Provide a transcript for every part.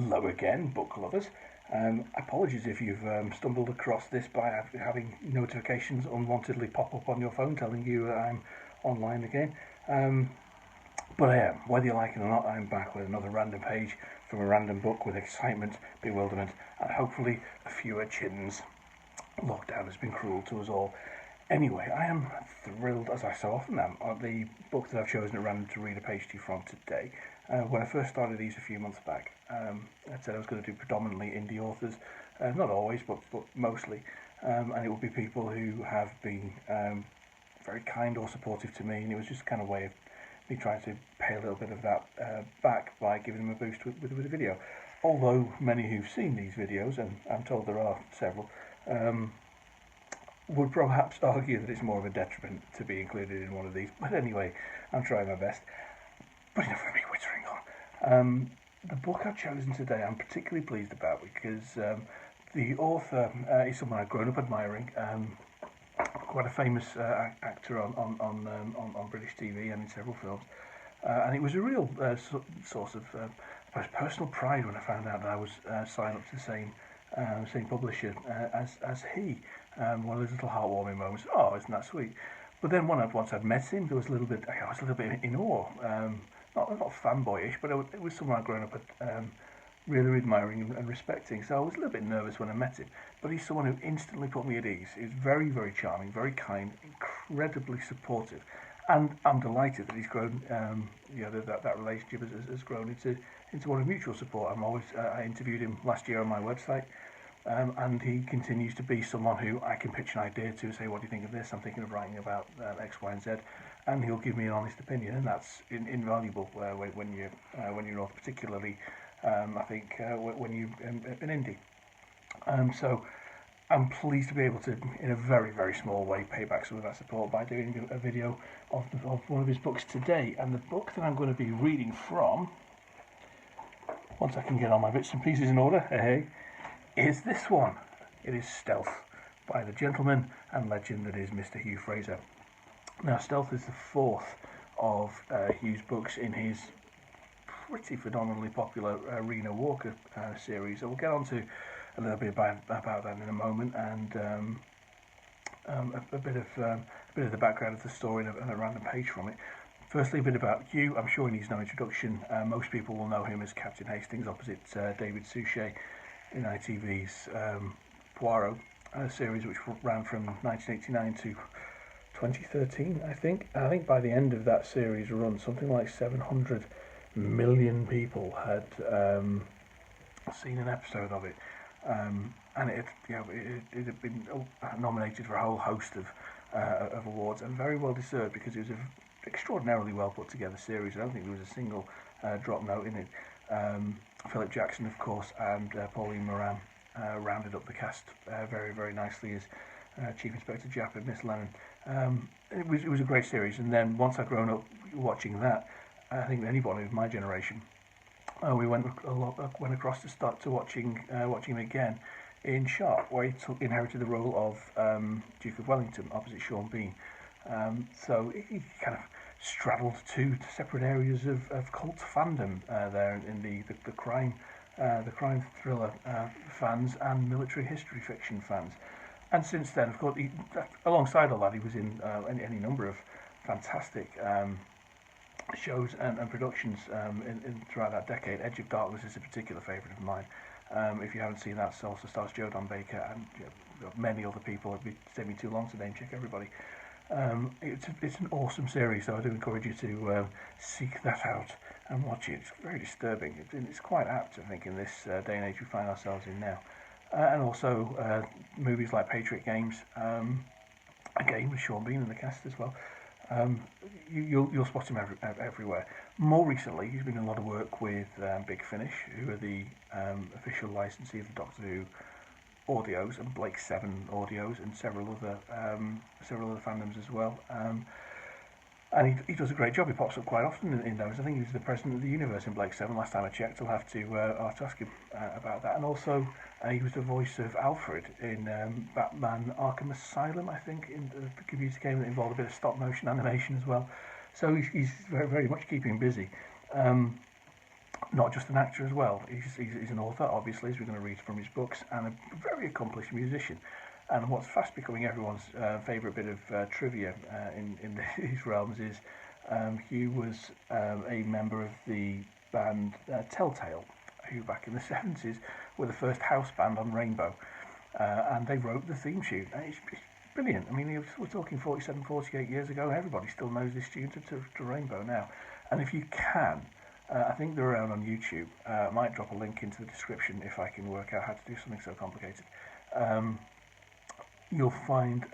Hello again, book lovers. Apologies if you've stumbled across this by having notifications unwantedly pop up on your phone telling you I'm online again. But I am. Whether you like it or not, I'm back with another random page from a random book with excitement, bewilderment, and hopefully a fewer chins. Lockdown has been cruel to us all. Anyway, I am thrilled, as I so often am, on the book that I've chosen at random to read a page to you from today. When I first started these a few months back, I said I was going to do predominantly indie authors, not always, but mostly, and it would be people who have been very kind or supportive to me, and it was just kind of a way of me trying to pay a little bit of that back by giving them a boost with a video. Although many who've seen these videos, and I'm told there are several, would perhaps argue that it's more of a detriment to be included in one of these. But anyway, I'm trying my best. But enough of me whittering on. The book I've chosen today I'm particularly pleased about because the author is someone I've grown up admiring. Quite a famous actor on British TV and in several films. And it was a real source of personal pride when I found out that I was signed up to the same publisher as he. One of those little heartwarming moments. Oh, isn't that sweet? But then once I'd met him, I was a little bit in awe. Not fanboyish, but it was someone I'd grown up really admiring and respecting. So I was a little bit nervous when I met him. But he's someone who instantly put me at ease. He's very, very charming, very kind, incredibly supportive. And I'm delighted that he's grown, that relationship has grown into one of mutual support. I interviewed him last year on my website. And he continues to be someone who I can pitch an idea to, say, what do you think of this? I'm thinking of writing about X, Y, and Z, and he'll give me an honest opinion, and that's invaluable when you're an author, particularly I think when you're an indie. So I'm pleased to be able to, in a very, very small way, pay back some of that support by doing a video of one of his books today. And the book that I'm going to be reading from, once I can get all my bits and pieces in order, is this one. It is Stealth by the gentleman and legend that is Mr. Hugh Fraser. Now, Stealth is the fourth of Hugh's books in his pretty phenomenally popular Rina Walker series. So we'll get on to a little bit about that in a moment, and a bit of the background of the story and a random page from it. Firstly, a bit about Hugh. I'm sure he needs no introduction. Most people will know him as Captain Hastings opposite David Suchet in ITV's Poirot series, which ran from 1989 to 2013, I think. I think by the end of that series run, something like 700 million people had seen an episode of it, and it had been nominated for a whole host of awards, and very well deserved, because it was an extraordinarily well put together series. I don't think there was a single drop note in it. Philip Jackson, of course, and Pauline Moran rounded up the cast very, very nicely as Chief Inspector Japp and Miss Lennon. It was a great series, and then once I'd grown up watching that, I think anyone of my generation, we went across to start to watching him again in Sharp, where he inherited the role of Duke of Wellington opposite Sean Bean. So he kind of straddled two separate areas of cult fandom there in the crime thriller fans and military history fiction fans. And since then, of course, alongside all that, he was in any number of fantastic shows and productions throughout that decade. Edge of Darkness is a particular favourite of mine. If you haven't seen that, it also stars Joe Don Baker and many other people. It'd take me too long to name check everybody. It's an awesome series, so I do encourage you to seek that out and watch it. It's very disturbing. It's quite apt, I think, in this day and age we find ourselves in now. And also movies like Patriot Games, again with Sean Bean in the cast as well. You'll spot him everywhere. More recently, he's been doing a lot of work with Big Finish, who are the official licensee of the Doctor Who audios, and Blake 7 audios, and several other fandoms as well. And he does a great job. He pops up quite often in those. I think he's the president of the universe in Blake 7. Last time I checked, I'll have to ask him about that. And also, he was the voice of Alfred in Batman Arkham Asylum, I think, in the computer game that involved a bit of stop motion animation as well. So he's very, very much keeping busy. not just an actor as well. He's an author, obviously, as we're going to read from his books, and a very accomplished musician. And what's fast becoming everyone's favourite bit of trivia in these realms is Hugh was a member of the band Telltale, who back in the 70s were the first house band on Rainbow. And they wrote the theme tune. And it's brilliant. I mean, we're talking 47, 48 years ago, and everybody still knows this tune to Rainbow now. And if you can, I think they're around on YouTube. I might drop a link into the description if I can work out how to do something so complicated. You'll find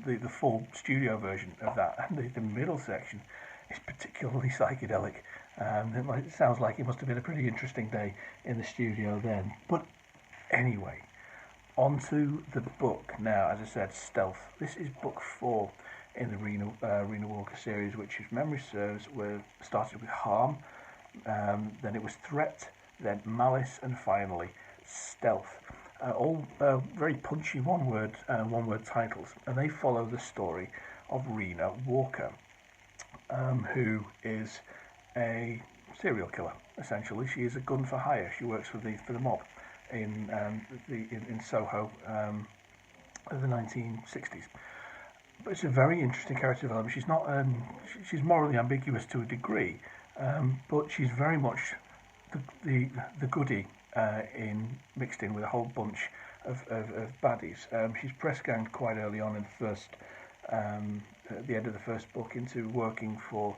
the full studio version of that, and the middle section is particularly psychedelic. It sounds like it must have been a pretty interesting day in the studio then. But anyway, onto the book now. As I said, Stealth. This is book 4 in the Rina Walker series, which, if memory serves, started with Harm, then it was Threat, then Malice, and finally Stealth. All very punchy one-word titles, and they follow the story of Rina Walker, who is a serial killer. Essentially, she is a gun for hire. She works for the mob in Soho of the 1960s. But it's a very interesting character development. She's not she's morally ambiguous to a degree, but she's very much the goodie mixed in with a whole bunch of baddies. She's press ganged quite early on in the first at the end of the first book into working for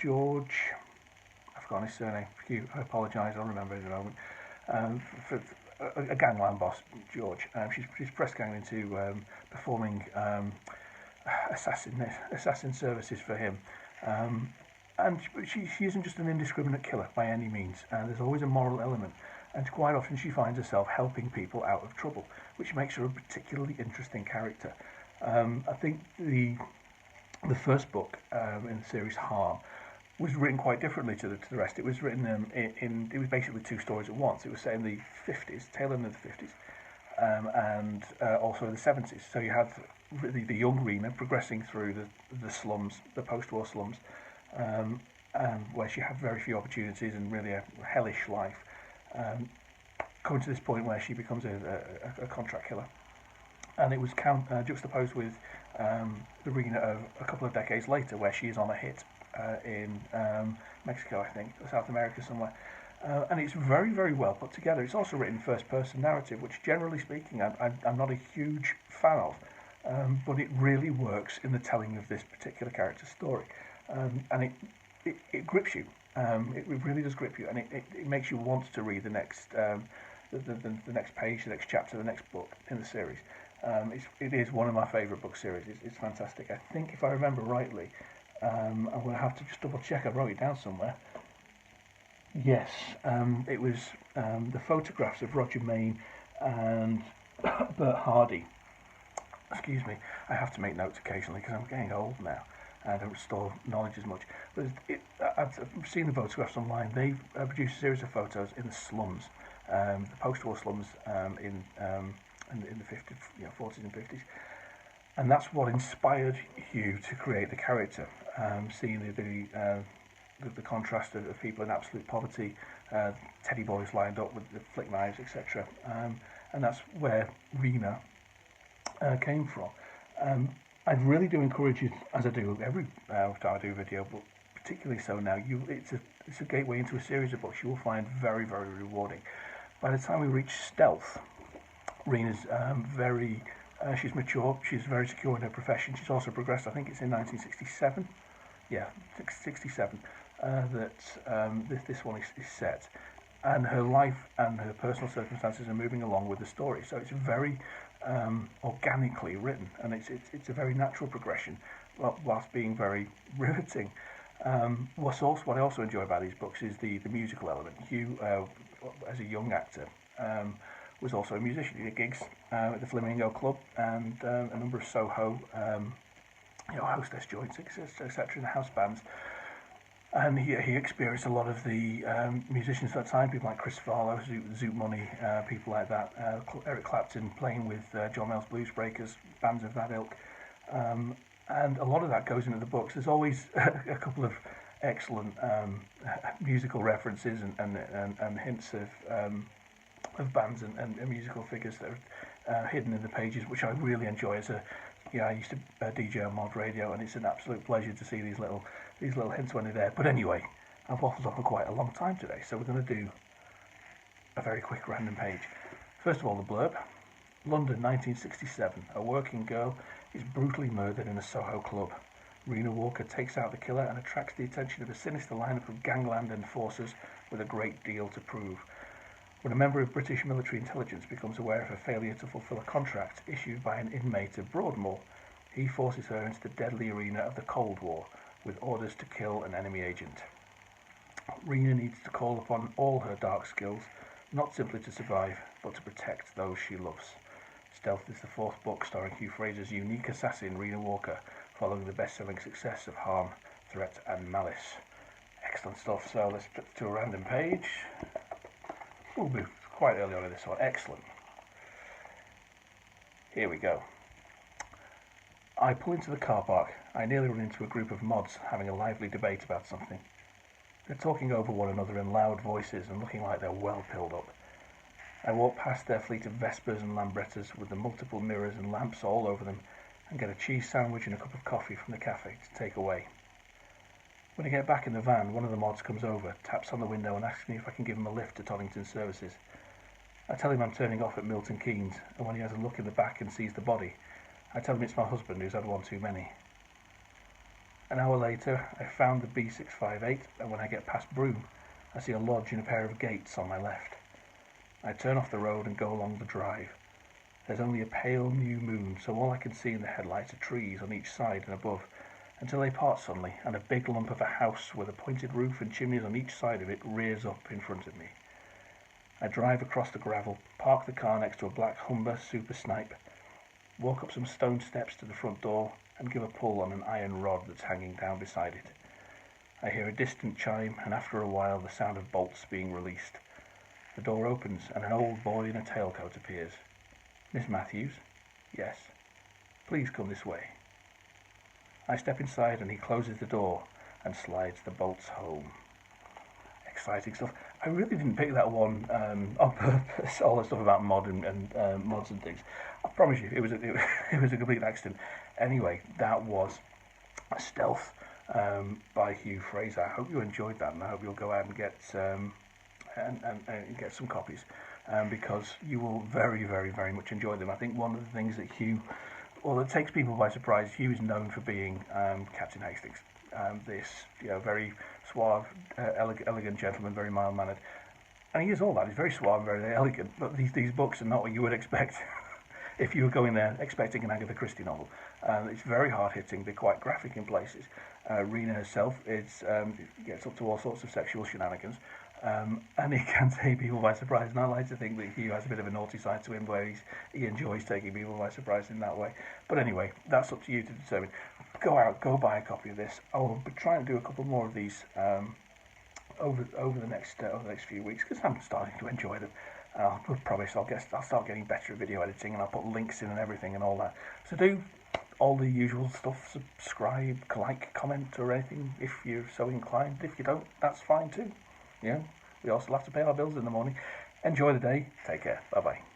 George. I've forgotten his surname. I apologise. I'll remember it in a moment. For a gangland boss, George. She's press ganged into performing assassin services for him. And she isn't just an indiscriminate killer by any means. There's always a moral element, and quite often she finds herself helping people out of trouble, which makes her a particularly interesting character. I think the first book in the series, Harm, was written quite differently to the rest. It was written it was basically two stories at once. It was set in the 50s, tail end of the 50s, and also the 70s. So you had the young Rina progressing through the slums, the post-war slums, where she had very few opportunities and really a hellish life, coming to this point where she becomes a contract killer. And it was juxtaposed with the Rina of a couple of decades later, where she is on a hit in Mexico, I think, or South America somewhere. And it's very, very well put together. It's also written first-person narrative, which, generally speaking, I'm not a huge fan of, but it really works in the telling of this particular character's story. And it grips you. It really does grip you, and it makes you want to read the next the next page, the next chapter, the next book in the series. It is one of my favourite book series. It's fantastic. I think, if I remember rightly, I'm going to have to just double check. I wrote it down somewhere. Yes, it was the photographs of Roger Main and Bert Hardy. Excuse me. I have to make notes occasionally because I'm getting old now. I don't store knowledge as much. But I've seen the photographs online. They've produced a series of photos in the slums, the post-war slums in the 50s, 40s and 50s. And that's what inspired Hugh to create the character, seeing the contrast of people in absolute poverty, teddy boys lined up with the flick knives, etc. And that's where Rina came from. I really do encourage you, as I do every time I do a video, but particularly so now, it's a gateway into a series of books you will find very, very rewarding. By the time we reach Stealth, Rina's she's mature, she's very secure in her profession, she's also progressed. I think it's in 1967, yeah, 67, that this one is set. And her life and her personal circumstances are moving along with the story, so it's very organically written, and it's a very natural progression, whilst being very riveting. What I also enjoy about these books is the musical element. Hugh, as a young actor, was also a musician. He did gigs at the Flamingo Club and a number of Soho, hostess joints, etc., in the house bands. And he experienced a lot of the musicians at that time, people like Chris Farlow, Zoot Money, people like that, Eric Clapton playing with John Mayall's Blues Breakers, bands of that ilk. And a lot of that goes into the books. There's always a couple of excellent musical references and hints of bands and musical figures that are hidden in the pages, which I really enjoy. I used to DJ on mod radio, and it's an absolute pleasure to see these little hints when they're there. But anyway, I've waffled on for quite a long time today, so we're going to do a very quick random page. First of all, the blurb. London, 1967. A working girl is brutally murdered in a Soho club. Rina Walker takes out the killer and attracts the attention of a sinister lineup of gangland enforcers with a great deal to prove. When a member of British military intelligence becomes aware of her failure to fulfill a contract issued by an inmate of Broadmoor, he forces her into the deadly arena of the Cold War with orders to kill an enemy agent. Rina needs to call upon all her dark skills, not simply to survive, but to protect those she loves. Stealth is the fourth book starring Hugh Fraser's unique assassin Rina Walker, following the best-selling success of Harm, Threat and Malice. Excellent stuff. So let's do a random page. We'll be quite early on in this one. Excellent. Here we go. I pull into the car park. I nearly run into a group of mods having a lively debate about something. They're talking over one another in loud voices and looking like they're well pilled up. I walk past their fleet of Vespers and Lambrettas with the multiple mirrors and lamps all over them and get a cheese sandwich and a cup of coffee from the cafe to take away. When I get back in the van, one of the mods comes over, taps on the window and asks me if I can give him a lift to Toddington Services. I tell him I'm turning off at Milton Keynes, and when he has a look in the back and sees the body, I tell him it's my husband who's had one too many. An hour later, I found the B658, and when I get past Broome, I see a lodge and a pair of gates on my left. I turn off the road and go along the drive. There's only a pale new moon, so all I can see in the headlights are trees on each side and above, until they part suddenly, and a big lump of a house with a pointed roof and chimneys on each side of it rears up in front of me. I drive across the gravel, park the car next to a black Humber Super Snipe, walk up some stone steps to the front door, and give a pull on an iron rod that's hanging down beside it. I hear a distant chime, and after a while the sound of bolts being released. The door opens, and an old boy in a tailcoat appears. "Miss Matthews?" "Yes." "Please come this way." I step inside, and he closes the door and slides the bolts home. Exciting stuff. I really didn't pick that one on purpose, all the stuff about mod and mods and things. I promise you, it was a complete accident. Anyway, that was Stealth by Hugh Fraser. I hope you enjoyed that, and I hope you'll go out and get get some copies, because you will very, very, very much enjoy them. I think one of the things that that takes people by surprise, Hugh is known for being Captain Hastings. This very suave, elegant gentleman, very mild-mannered, and he is all that. He's very suave, very elegant. But these books are not what you would expect if you were going there expecting an Agatha Christie novel. It's very hard-hitting. They're quite graphic in places. Rina herself gets up to all sorts of sexual shenanigans, and he can take people by surprise. And I like to think that Hugh has a bit of a naughty side to him, where he enjoys taking people by surprise in that way. But anyway, that's up to you to determine. Go buy a copy of this. I will be trying to do a couple more of these over the next few weeks, because I'm starting to enjoy them. I promise I'll start getting better at video editing, and I'll put links in and everything and all that. So do all the usual stuff: subscribe, like, comment, or anything if you're so inclined. If you don't, that's fine too. We also have to pay our bills in the morning. Enjoy the day. Take care. Bye bye.